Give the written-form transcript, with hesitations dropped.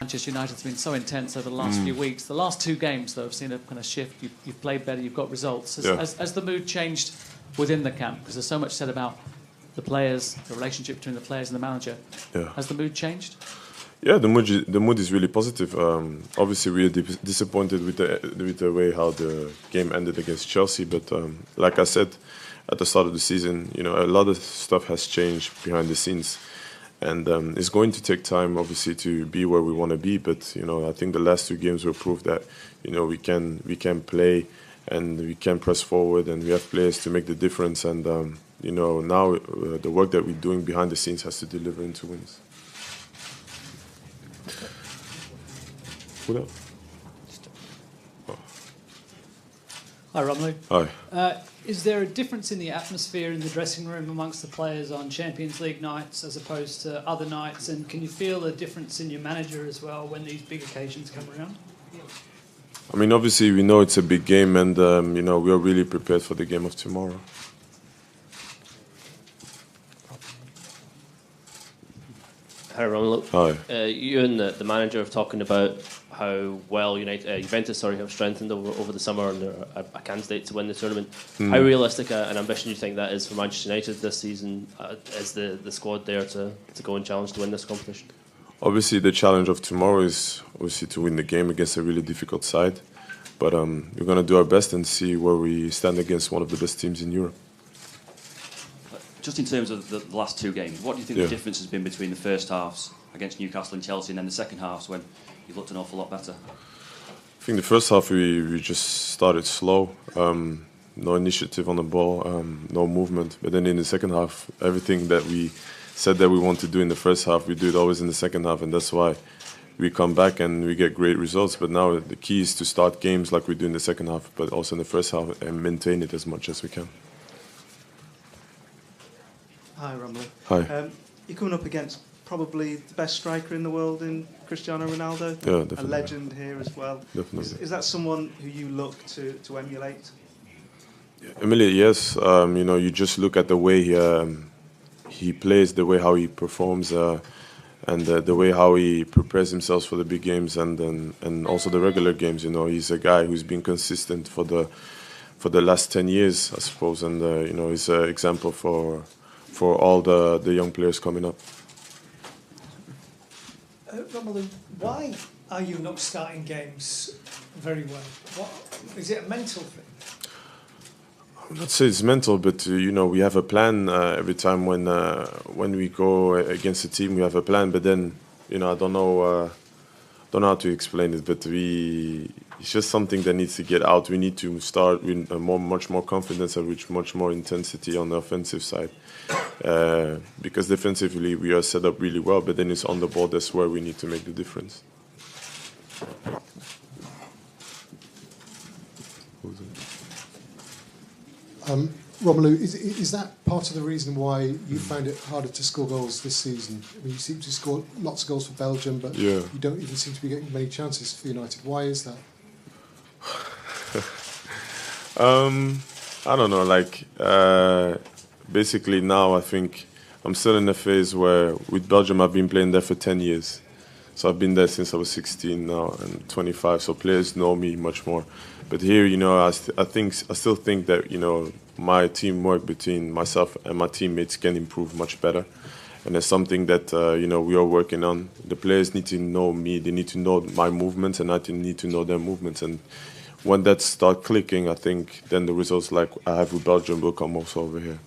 Manchester United has been so intense over the last few weeks. The last 2 games, though, have seen a kind of shift. You've played better, you've got results. Has the mood changed within the camp? Because there's so much said about the players, the relationship between the players and the manager. Yeah. Has the mood changed? Yeah, the mood is really positive. Obviously, we are disappointed with the way how the game ended against Chelsea. But like I said at the start of the season, a lot of stuff has changed behind the scenes, and it's going to take time, obviously, to be where we want to be. But I think the last 2 games will prove that we can play and we can press forward, and we have players to make the difference. And now the work that we're doing behind the scenes has to deliver into wins. What else? Hi, Romelu. Hi. Is there a difference in the atmosphere in the dressing room amongst the players on Champions League nights as opposed to other nights? And can you feel a difference in your manager as well when these big occasions come around? I mean, obviously, we know it's a big game, and we are really prepared for the game of tomorrow. Hi, Romelu. Hi. You and the manager are talking about how well Juventus have strengthened over the summer and they're a candidate to win the tournament. How realistic an ambition do you think that is for Manchester United this season? Is the squad there to go and challenge to win this competition? Obviously, the challenge of tomorrow is obviously to win the game against a really difficult side. But we're going to do our best and see where we stand against one of the best teams in Europe. Just in terms of the last 2 games, what do you think the difference has been between the first halves against Newcastle and Chelsea and then the second halves when you looked an awful lot better? I think the first half we just started slow, no initiative on the ball, no movement. But then in the second half, everything that we said that we want to do in the first half, we do it always in the second half, and that's why we come back and we get great results. But now the key is to start games like we do in the second half, but also in the first half, and maintain it as much as we can. Hi, Romelu. Hi. You're coming up against probably the best striker in the world in Cristiano Ronaldo. Yeah, definitely. A legend here as well. Definitely. Is that someone who you look to emulate? Emily, yes. You just look at the way he plays, the way how he performs, and the way how he prepares himself for the big games and also the regular games. He's a guy who's been consistent for the last 10 years, I suppose, and he's an example for all the young players coming up. Romelu, why are you not starting games very well? Is it a mental thing? I would not say it's mental, but we have a plan every time when we go against a team. We have a plan, but then I don't know how to explain it. But it's just something that needs to get out. We need to start with much more confidence and with much more intensity on the offensive side, because defensively we are set up really well. But then it's on the ball that's where we need to make the difference. Romelu, is that part of the reason why you found it harder to score goals this season? I mean, you seem to score lots of goals for Belgium, but you don't even seem to be getting many chances for United. Why is that? I don't know. Basically now I think I'm still in a phase where with Belgium I've been playing there for 10 years. So I've been there since I was 16 now and 25. So players know me much more. But here, I still think that my teamwork between myself and my teammates can improve much better, and it's something that we are working on. The players need to know me; they need to know my movements, and I need to know their movements. And when that starts clicking, I think then the results like I have with Belgium will come also over here.